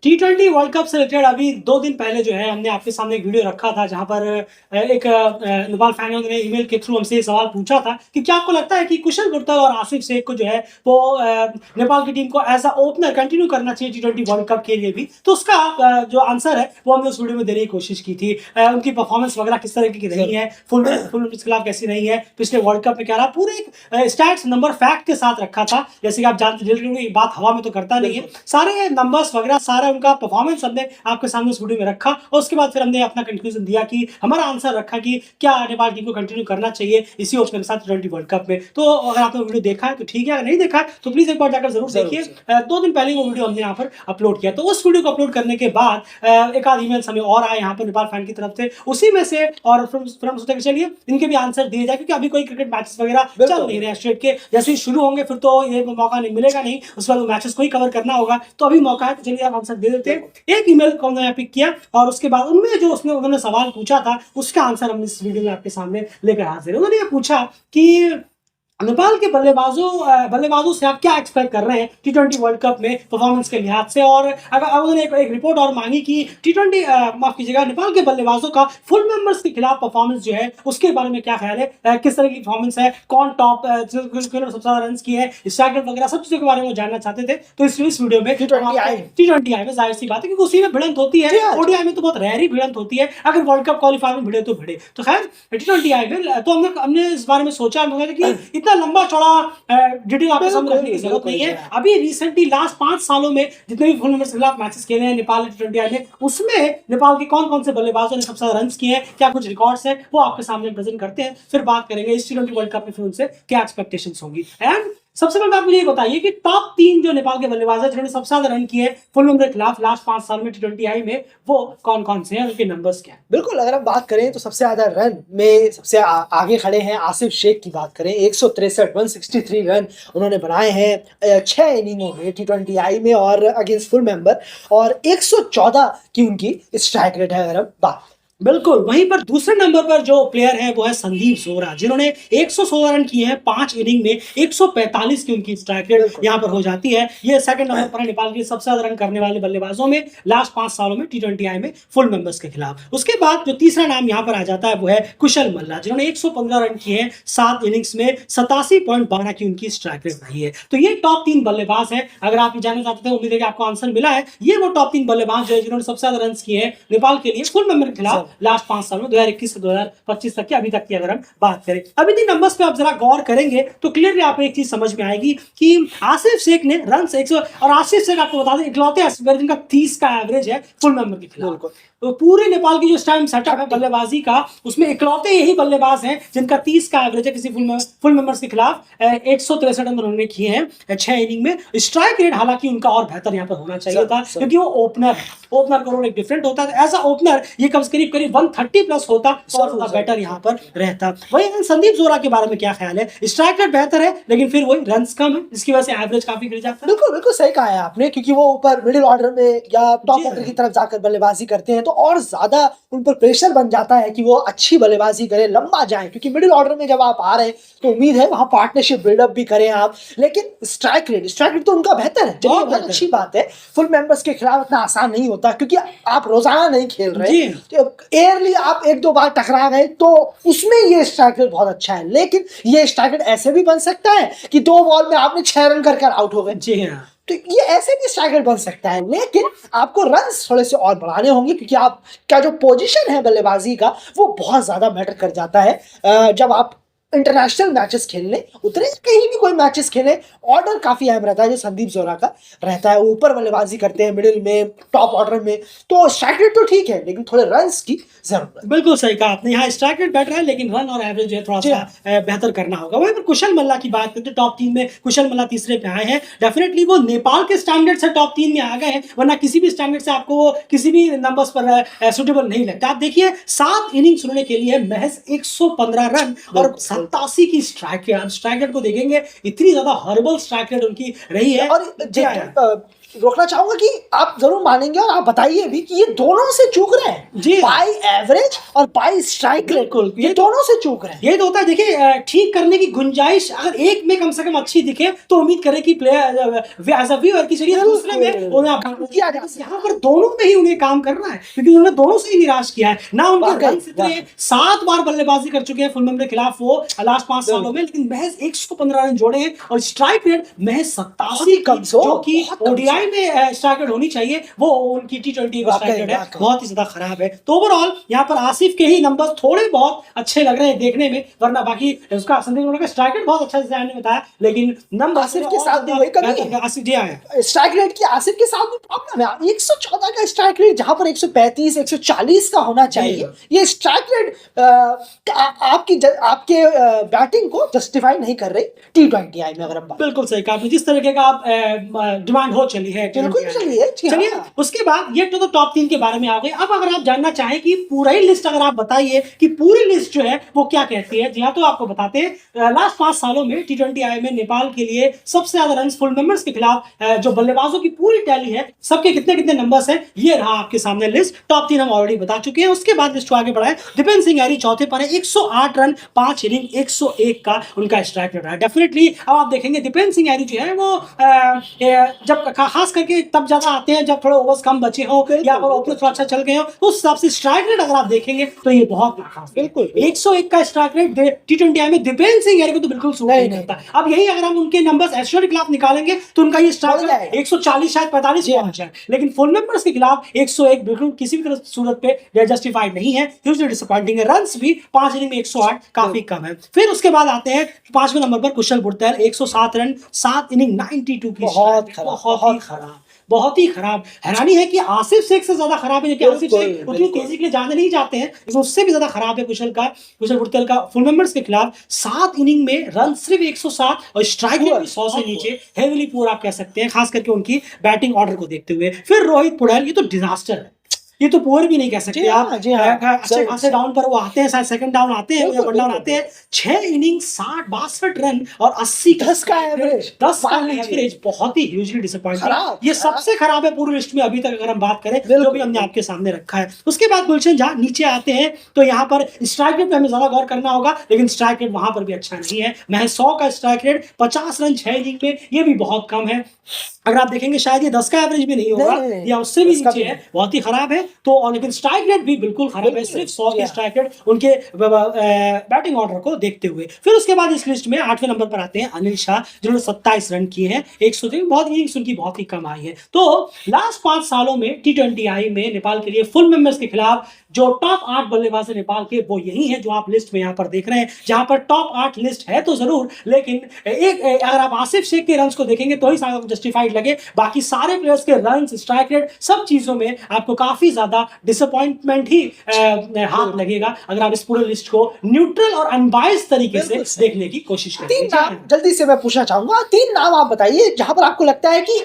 T20 world cup से related अभी 2 दिन पहले जो है हमने आपके सामने एक वीडियो रखा था जहां पर एक नेपाल फैन ने ईमेल के थ्रू हमसे ये सवाल पूछा था कि क्या आपको लगता है कि कुशल गुर्तल और आसिफ शेख को जो है वो नेपाल की टीम को एज अ ओपनर कंटिन्यू करना चाहिए T20 वर्ल्ड कप के लिए भी। तो उसका जो आंसर है वो हमने उस वीडियो में देने की कोशिश की थी। उनकी परफॉर्मेंस वगैरह किस तरह की रही है, फुल के खिलाफ कैसी रही है, पिछले वर्ल्ड कप में क्या रहा, पूरे एक स्टैट्स नंबर फैक्ट के साथ रखा था। जैसे कि आप जानते हैं बात हवा में तो करता नहीं है, सारे नंबर्स वगैरह सारा उनका परफॉर्मेंस हमने आपके सामने इस वीडियो में रखा और उसके बाद फिर हमने अपना कंक्लूजन दिया कि हमारा आंसर रखा कि क्या नेपाल टीम को कंटिन्यू करना चाहिए इसी ओपनर के साथ T20 वर्ल्ड कप में। तो अगर आपने वीडियो देखा है तो ठीक है, अगर नहीं देखा है तो प्लीज एक बार जाकर जरूर देखिए। 2 दिन पहले वो वीडियो हमने यहाँ पर अपलोड किया। तो उस वीडियो को अपलोड करने के बाद एक आध ईमेल हमें और आए यहाँ पर नेपाल फैन की तरफ से, उसी में से और फिर हम सोचे कि चलिए इनके भी आंसर दिए जाए क्योंकि अभी कोई क्रिकेट मैचेस वगैरह चल नहीं रहे स्टेट के, जैसे ही शुरू होंगे फिर तो ये मौका नहीं मिलेगा, नहीं उसके बाद मैचेस को ही कवर करना होगा। तो अभी मौका है, तो चलिए आप आंसर दे देते हैं। एक ईमेल को हमने पिक किया और उसके बाद उनमें जो उन्होंने सवाल पूछा था उसका आंसर हम इस वीडियो में आपके सामने लेकर हाजिर हैं। उन्होंने ये पूछा कि नेपाल के बल्लेबाजों से आप क्या एक्सपेक्ट कर रहे हैं T20 वर्ल्ड कप में परफॉर्मेंस के लिहाज से, और अगर उन्होंने एक रिपोर्ट और मांगी कि T20 माफ कीजिएगा नेपाल के बल्लेबाजों का फुल मेंबर्स के खिलाफ परफॉर्मेंस जो है उसके बारे में क्या ख्याल है, किस तरह की परफॉर्मेंस है, कौन टॉप सबसे ज्यादा रन किए हैं, स्ट्राइक रेट वगैरह सब चीजों के बारे में जानना चाहते थे। तो इस वीडियो में T20 आई में जाहिर सी बात है क्योंकि उसी में भिड़ंत होती है, ओडीआई में तो बहुत रेयर ही भिड़ंत होती है, अगर वर्ल्ड कप क्वालिफायर में भिड़े तो भिड़े। तो खैर T20 आई में तो हमने इस बारे में सोचा कि इतना लंबा चौड़ा डिटेल आपके सामने रखने की जरूरत नहीं है। अभी रिसेंटली लास्ट 5 सालों में जितने भी फुल मेंबर्स के खिलाफ मैचेस खेले हैं नेपाल ने T20 आई में, उसमें नेपाल के कौन कौन से बल्लेबाजों ने सबसे ज्यादा रन किए हैं, क्या कुछ रिकॉर्ड्स हैं, वो आपके सामने प्रेजेंट करते हैं। फिर बात करेंगे इस T20 वर्ल्ड कप में फिर उनसे क्या एक्सपेक्टेशंस होंगी। एंड सबसे पहले आप मुझे ये बताइए कि टॉप 3 जो नेपाल के बल्लेबाज हैं जिन्होंने सबसे ज्यादा रन किए फुल मेंबर के खिलाफ लास्ट 5 साल में T20 आई में, वो कौन कौन से हैं, उनके नंबर्स क्या हैं? बिल्कुल, अगर हम बात करें तो सबसे ज्यादा रन में सबसे आगे खड़े हैं आसिफ शेख की बात करें। 163 रन उन्होंने बनाए हैं 6 इनिंगों में T20 आई में और अगेंस्ट फुल मेंबर, और 114 की उनकी स्ट्राइक रेट है अगर हम बात। बिल्कुल, वहीं पर दूसरे नंबर पर जो प्लेयर है वो है संदीप जोरा, जिन्होंने 116 रन किए हैं 5 इनिंग में, 145 की उनकी स्ट्राइक रेट यहाँ पर हो जाती है। ये सेकंड नंबर पर है नेपाल के सबसे ज्यादा रन करने वाले बल्लेबाजों में लास्ट 5 सालों में T20 आई में फुल मेंबर्स के खिलाफ। उसके बाद जो तीसरा नाम यहाँ पर आ जाता है वो है कुशल मल्ला, जिन्होंने 115 रन किए हैं 7 इनिंग्स में, 87.12 की उनकी स्ट्राइक रेट रही है। तो ये टॉप 3 बल्लेबाज है। अगर आप जानना चाहते थे, उम्मीद है कि आपको आंसर मिला है। ये वो टॉप 3 बल्लेबाज जो है जिन्होंने सबसे ज्यादा रन किए हैं नेपाल के लिए फुल मेंबर के खिलाफ लास्ट 5 साल में, 2021 से 2025 तक की अभी तक की अगर हम बात करें। अभी तीन नंबर्स पे आप जरा गौर करेंगे तो क्लियरली आपको एक चीज समझ में आएगी कि आसिफ शेख ने रन 100, और आसिफ शेख आपको बता दें इकलौते जिनका 30 का एवरेज है फुल मेंबर के खिलाफ। तो पूरे नेपाल की जो टाइम सेटअप है बल्लेबाजी का, उसमें इकलौते यही बल्लेबाज हैं जिनका 30 का एवरेज है किसी फुल मेंबर्स के खिलाफ। 163 रन उन्होंने किए हैं 6 इनिंग में। स्ट्राइक रेट हालांकि उनका और बेहतर यहाँ पर होना चाहिए था क्योंकि वो ओपनर है, ओपनर का रोल एक डिफरेंट होता है। एज अ ओपनर ये करीब 130 प्लस होता तो और ज्यादा बेटर यहाँ पर रहता। वही संदीप जोरा के बारे में क्या ख्याल है? स्ट्राइक रेट बेहतर है लेकिन फिर वही रन कम है, जिसकी वजह से एवरेज काफी गिर जाता है। बिल्कुल सही कहा है आपने, क्योंकि वो ऊपर मिडिल ऑर्डर में या टॉप ऑर्डर की तरफ जाकर बल्लेबाजी करते हैं तो और ज्यादा उन पर प्रेशर बन जाता है कि वो अच्छी बल्लेबाजी करें, लंबा जाएं। क्योंकि मिडिल ऑर्डर में जब आप आ रहे हैं तो उम्मीद है वहां पार्टनरशिप बिल्डअप भी करें आप, लेकिन स्ट्राइक रेट तो उनका बेहतर है। चलिए बहुत अच्छी बात है। फुल मेंबर्स के खिलाफ इतना आसान नहीं होता क्योंकि आप रोजाना नहीं खेल रहे, तो एयरली आप 1-2 बार टकरा गए तो उसमें ये स्ट्राइक रेट बहुत अच्छा है। लेकिन ये स्ट्राइक रेट ऐसे भी बन सकता है कि 2 बॉल में आपने 6 रन कर आउट हो गए। जी हाँ, तो ये ऐसे भी स्ट्राइक रेट बन सकता है, लेकिन आपको रन्स थोड़े से और बढ़ाने होंगे क्योंकि आपका जो पोजीशन है बल्लेबाजी का वो बहुत ज्यादा मैटर कर जाता है। जब आप इंटरनेशनल मैचेस खेलने उतरे, कहीं भी कोई मैचेस खेले, ऑर्डर काफी अहम रहता है जो संदीप जोरा का रहता है। ऊपर बल्लेबाजी करते हैं मिडिल में, टॉप ऑर्डर में, तो स्ट्राइक रेट तो ठीक है लेकिन थोड़े रन्स की जरूरत है। बिल्कुल सही कहा आपने, यहाँ स्ट्राइक रेट बेटर है लेकिन रन और एवरेज जो है थोड़ा सा बेहतर करना होगा। वहीं पर कुशल मल्ला की बात करते हैं, टॉप 3 में कुशल मल्ला तीसरे पे आए हैं। डेफिनेटली वो नेपाल के स्टैंडर्ड से टॉप 3 में आ गए हैं, वरना किसी भी स्टैंडर्ड से आपको वो किसी भी नंबर्स पर सुटेबल नहीं लगता। आप देखिए 7 इनिंग्स होने के लिए महज 115 रन और 87 की स्ट्राइक रेट को देखेंगे, इतनी ज्यादा हॉरिबल स्ट्राइक रेट उनकी रही है। और रोकना चाहूंगा कि आप जरूर मानेंगे और आप बताइए भी कि ये दोनों से चूक रहे हैं जी। बाय एवरेज और बाय स्ट्राइक रेट, बिल्कुल। ये दोनों से चूक रहे हैं। यही तो होता है। देखिए ठीक करने की गुंजाइश अगर एक में कम से कम अच्छी दिखे तो उम्मीद करें कि प्लेयर एज अ व्यूअर की चलिए दूसरे में उन्हें काम किया जाए। यहाँ पर दोनों में ही उन्हें काम करना है क्योंकि उन्होंने दोनों से ही निराश किया है ना। उनके रन इतने 7 बार बल्लेबाजी कर चुके हैं फुल मेंबर के खिलाफ वो लास्ट 5 सालों में, लेकिन महज 115 रन जोड़े हैं और स्ट्राइक रेट महज 87 जो कि ओडीआई में स्ट्राइक रेट होनी चाहिए वो उनकी टी20 का स्ट्राइक रेट है बहुत ही ज्यादा खराब है। तो ओवरऑल यहाँ पर आसिफ के ही नंबर थोड़े बहुत अच्छे लग रहे हैं देखने में, वरना बाकी उसका संदीप का स्ट्राइक रेट बहुत अच्छा से बताया, लेकिन नंबर आसिफ के साथ भी वही कमी है। आसिफ जी आए स्ट्राइक रेट की आसिफ के साथ भी प्रॉब्लम है। 114 का स्ट्राइक रेट जहां पर 135 140 का होना चाहिए, ये स्ट्राइक रेट आपके बैटिंग को जस्टिफाई नहीं कर रही टी20 आई में। अगर हम बिल्कुल सही कहा, जिस तरीके का आप डिमांड हो चली है बिल्कुल चलिए। उसके बाद ये तो टॉप 3 के बारे में आ गए। अब अगर आप जानना चाहें कि पूरा ही लिस्ट अगर आप बताइए कि पूरी लिस्ट जो है वो क्या कहती है, जी हाँ, तो आपको बताते हैं लास्ट 5 सालों में टी20 आई में नेपाल के लिए सबसे ज्यादा रन फुल मेंबर्स के खिलाफ जो बल्लेबाजों की पूरी टैली है सबके कितने कितने नंबर्स हैं, ये रहा आपके सामने लिस्ट। टॉप 3 हम ऑलरेडी बता चुके हैं। उसके बाद लिस्ट को आगे बढ़ाएं। दीपेंद्र सिंह यारी चौथे पर है, 108 रन 5 इनिंग 101 का उनका स्ट्राइक रेट है। डेफिनेटली अब आप देखेंगे दीपेंद्र सिंह यारी जो है वो जब खास करके तब ज्यादा आते हैं जब थोड़े ओवर्स कम बचे हो या पर ओपनर थोड़ा अच्छा चल गए हो, उस हिसाब से स्ट्राइक रेट अगर आप देखेंगे तो ये बहुत खास बिल्कुल 101 का स्ट्राइक रेट टी20 आई में दीपेंद्र सिंह यारी को तो बिल्कुल सूट नहीं करता। अब यही अगर हम उनके नंबर्स एस्ट्रेलिया के खिलाफ निकालेंगे तो उनका ये स्ट्राइक रेट 140 शायद 45 पहुंच जाए, लेकिन फुल मेंबर्स के खिलाफ 101 बिल्कुल किसी भी तरह सूरत पे जस्टिफाइड नहीं है। ह्यूजली डिसअपॉइंटिंग है। रन्स भी 5 इनिंग में 108 काफी कम है। फिर उसके बाद आते हैं 5वें नंबर पर कुशल बुटैल, 107 रन 7 इनिंग 92 की, बहुत ही खराब। हैरानी है कि आसिफ शेख से ज्यादा खराब है, आसिफ शेख उतनी तेजी के लिए जाने नहीं जाते हैं, लेकिन उससे भी ज्यादा खराब है कुशल बुटैल का फुल मेंबर्स के खिलाफ। 7 इनिंग में रन सिर्फ 107 और स्ट्राइक रेट भी 100 से नीचे, हेवीली पुअर आप कह सकते हैं, खास करके उनकी बैटिंग ऑर्डर को देखते हुए। फिर रोहित पुड़ैल, ये तो डिजास्टर है, ये तो पुअर भी नहीं कह सकते आप। अच्छे खासे डाउन पर वो आते हैं, शायद सेकंड डाउन आते हैं या वन डाउन आते हैं। 6 इनिंग 62 रन और 80 10 का एवरेज, बहुत ही ह्यूजली डिसअपॉइंटिंग। ये सबसे खराब है पूरी लिस्ट में अभी तक अगर हम बात करें जो भी हमने आपके सामने रखा है। उसके बाद गुलशन जहां नीचे आते हैं तो यहाँ पर स्ट्राइक रेट पे हमें ज्यादा गौर करना होगा, लेकिन स्ट्राइक रेट वहां पर भी अच्छा नहीं है। महज 100 का स्ट्राइक रेट, 50 रन 6 इनिंग में, ये भी बहुत कम है। अगर आप देखेंगे शायद ये 10 का एवरेज भी नहीं होगा या उससे भी नीचे है, बहुत ही खराब है। तो और लेकिन स्ट्राइक रेट भी बिल्कुल खराब है, सिर्फ 100 की स्ट्राइक रेट उनके बैटिंग ऑर्डर को देखते हुए। फिर उसके बाद इस लिस्ट में 8वें नंबर पर आते हैं अनिल शाह, जिन्होंने 27 रन किए हैं, 103, बहुत इनिंग्स उनकी बहुत ही कम आई है। तो लास्ट 5 सालों में टी20 आई में नेपाल के लिए फुल मेंबर्स के खिलाफ जो टॉप 8 बल्लेबाज है नेपाल के, वो यही है जो आप लिस्ट में यहाँ पर देख रहे हैं। जहां पर टॉप 8 लिस्ट है तो जरूर, लेकिन अगर आप आसिफ शेख के रन्स को देखेंगे तो ही शायद जस्टिफाइड लगे। बाकी सारे प्लेयर्स के रन्स, स्ट्राइक रेट, सब चीजों में आपको काफी ज्यादा डिसअपॉइंटमेंट ही हाथ लगेगा अगर आप इस पूरे लिस्ट को न्यूट्रल और अनबायस्ड तरीके से देखने की कोशिश करें। 3 नाम जल्दी से मैं पूछना चाहूंगा, 3 नाम आप बताइए जहां पर आपको लगता है कि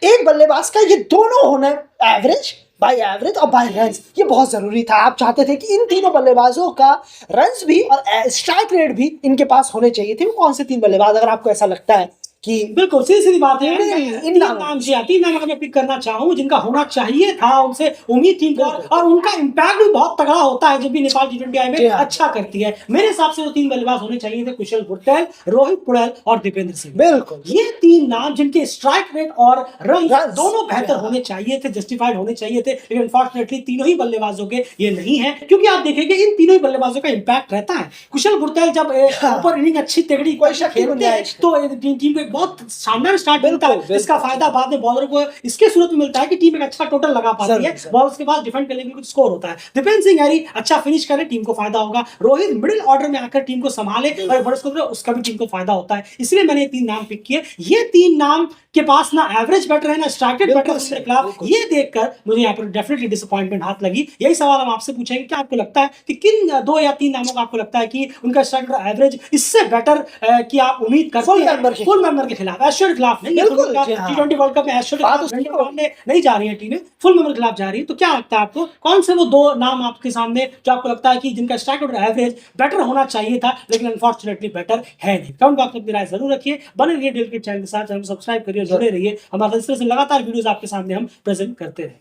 एक बल्लेबाज का ये दोनों होना, एवरेज, बाय एवरेज और बाय रन्स, ये बहुत जरूरी था। आप चाहते थे कि इन तीनों बल्लेबाजों का रन्स भी और स्ट्राइक रेट भी इनके पास होने चाहिए थे। वो कौन से 3 बल्लेबाज अगर आपको ऐसा लगता है कि बिल्कुल सीधी बात है, तीन नाम अगर मैं पिक करना चाहूं जिनका होना चाहिए था, उनसे उम्मीद थी और उनका इम्पैक्ट भी बहुत तगड़ा होता है जब भी नेपाल टी20 आई में अच्छा करती है। मेरे हिसाब से वो 3 बल्लेबाज होने चाहिए थे, कुशल बुटैल, रोहित पुड़ैल और दीपेंद्र सिंह। बिल्कुल, ये 3 नाम जिनके स्ट्राइक रेट और रन दोनों बेहतर होने चाहिए थे, जस्टिफाइड होने चाहिए थे, लेकिन अनफॉर्चुनेटली तीनों ही बल्लेबाजों के ये नहीं है। क्योंकि आप देखेंगे इन तीनों ही बल्लेबाजों का इम्पैक्ट रहता है। कुशल बुटैल जब ऊपर इनिंग अच्छी तगड़ी खेलते हैं तो टीम को बहुत शानदार स्टार्ट मिलता है। इसका फायदा बाद में बॉलर को इसके सूरत में मिलता है कि टीम एक अच्छा टोटल लगा पाती है, बॉल्स के बाद डिफेंड करने के लिए कुछ स्कोर होता है। दीपेंद्र सिंह यारी अच्छा फिनिश करे, टीम को फायदा होगा। रोहित मिडिल ऑर्डर में आकर टीम को संभाले और बड़े स्कोर उसका भी टीम को फायदा होता है। इसलिए मैंने ये 3 नाम पिक किए। ये 3 नाम के पास ना एवरेज बेटर है ना स्ट्राइक रेट बेटर है खिलाफ, ये देखकर मुझे यहाँ पर डेफिनेटली डिसअपॉइंटमेंट हाथ लगी। यही सवाल हम आपसे पूछेंगे, क्या आपको लगता है कि किन 2 या 3 नामों का आपको लगता है कि उनका स्ट्राइक रेट एवरेज इससे बेटर कि आप उम्मीद करते हैं फुल मेंबर मेंबर के खिलाफ, एश्योर्ड के खिलाफ नहीं। बिल्कुल, जी हाँ। T20 वर्ल्ड कप में एश्योर्ड बात के तो सही है। खिलाफ नहीं जा रही है टीमें, फुल मेंबर के खिलाफ जा रही है। तो क्या लगता है आपको, कौन से वो 2 नाम आपके सामने जो आपको लगता है कि जिनका स्ट्राइक आउट एवरेज बेटर होना चाहिए था, लेकिन अनफॉर्चुनेटली बेटर है नहीं? कमेंट बॉक्स में अपनी राय जरूर रखिए। बने रहिए डेली क्रिकेट चैनल के साथ, चैनल को सब्सक्राइब करिए, जुड़े रहिए। हमारे इस तरह से लगातार वीडियोस आपके सामने हम प्रेजेंट करते रहे।